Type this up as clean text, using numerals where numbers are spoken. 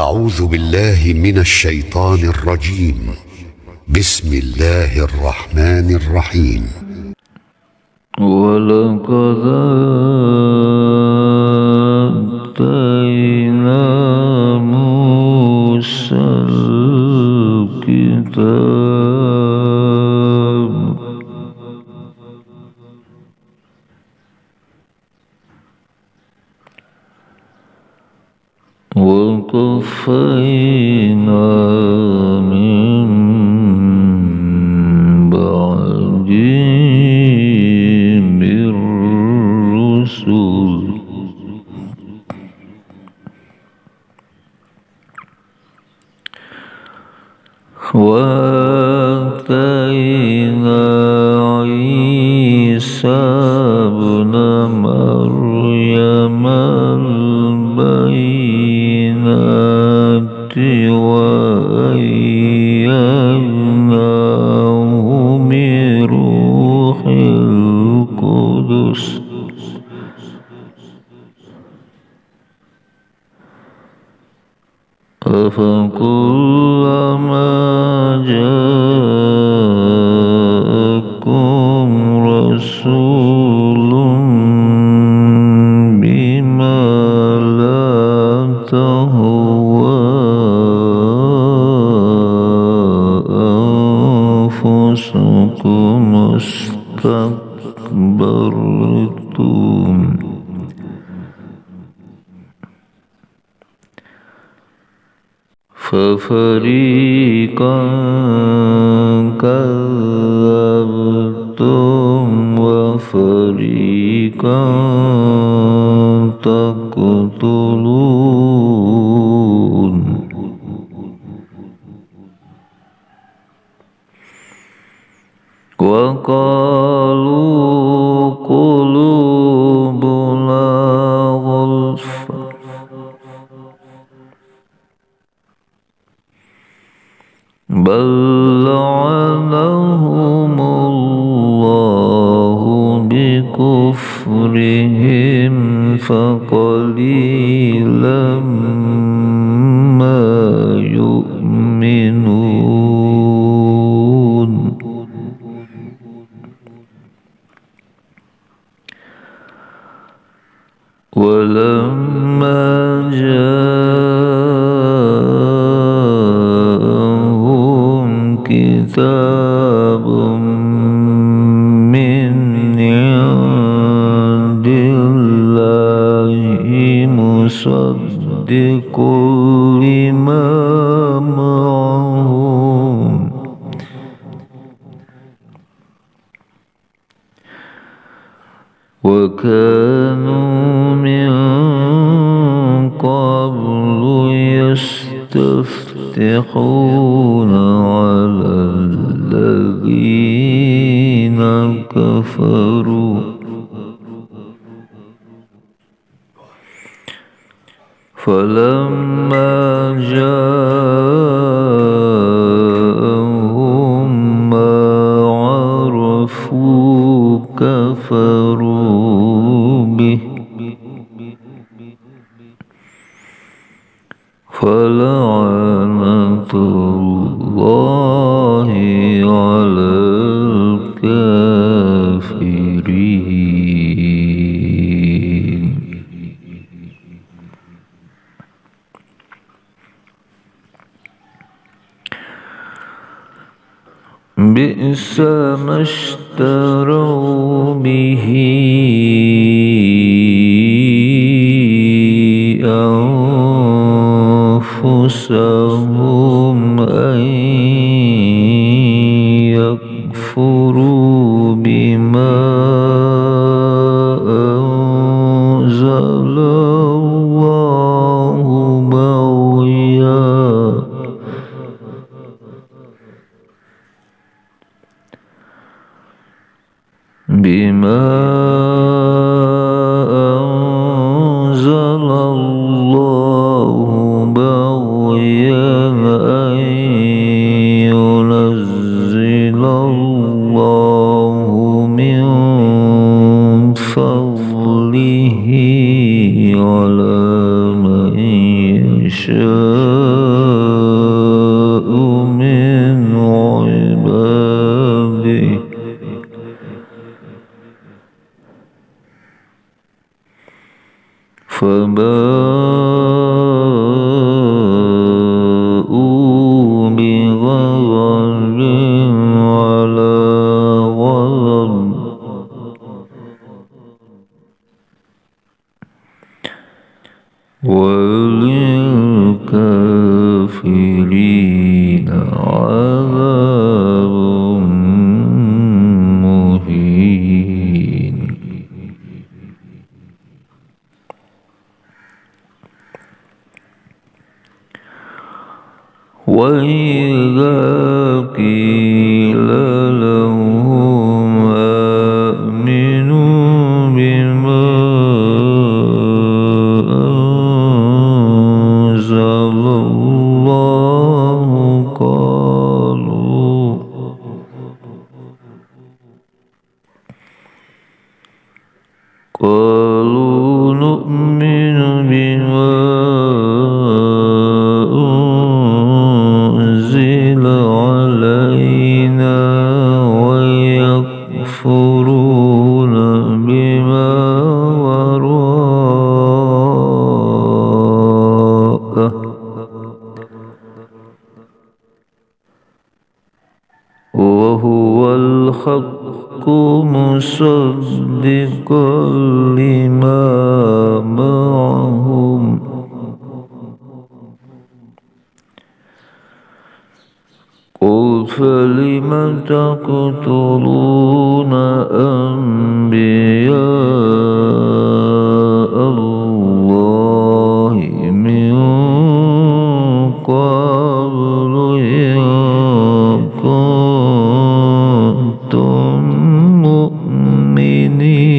أعوذ بالله من الشيطان الرجيم. بسم الله الرحمن الرحيم. ولقد آتينا موسى الكتاب وقفينا من بعده بالرسل وآتينا عيسى ابن مريم البينات وأيدناه بروح القدس أفكلما جاءكم رسول بما لا تهوى أنفسكم استكبرتم ففريقا كذبتم وفريقا تقتلون وقالوا قلوبنا غلف بل لعنهم الله بكفرهم فقليلا ما يؤمنون ولما جاءهم كتاب من عند الله مصدق لما معهم وكانوا من قبل يستفتحون على الذين كفروا فلما جاءهم ما عرفوا كفروا به فلعنة الله على الكافرين. بئس ما اشتروا به أنفسهم أن يكفروا بما أنزل الله بغيا بما أنزل الله بغيا أن ينزل الله من فضله على من يشاء يشاء من عباده فباءوا بغضب على غضب وللكافرين عذاب مهين. وإذا قيل لهم آمنوا بما أنزل الله قالوا نؤمن بما أنزل علينا ويكفرون بما وراءه وهو الحق مصدقا لما معهم قل فلم تقتلون أنبياء الله من قبل إن كنتم مؤمنين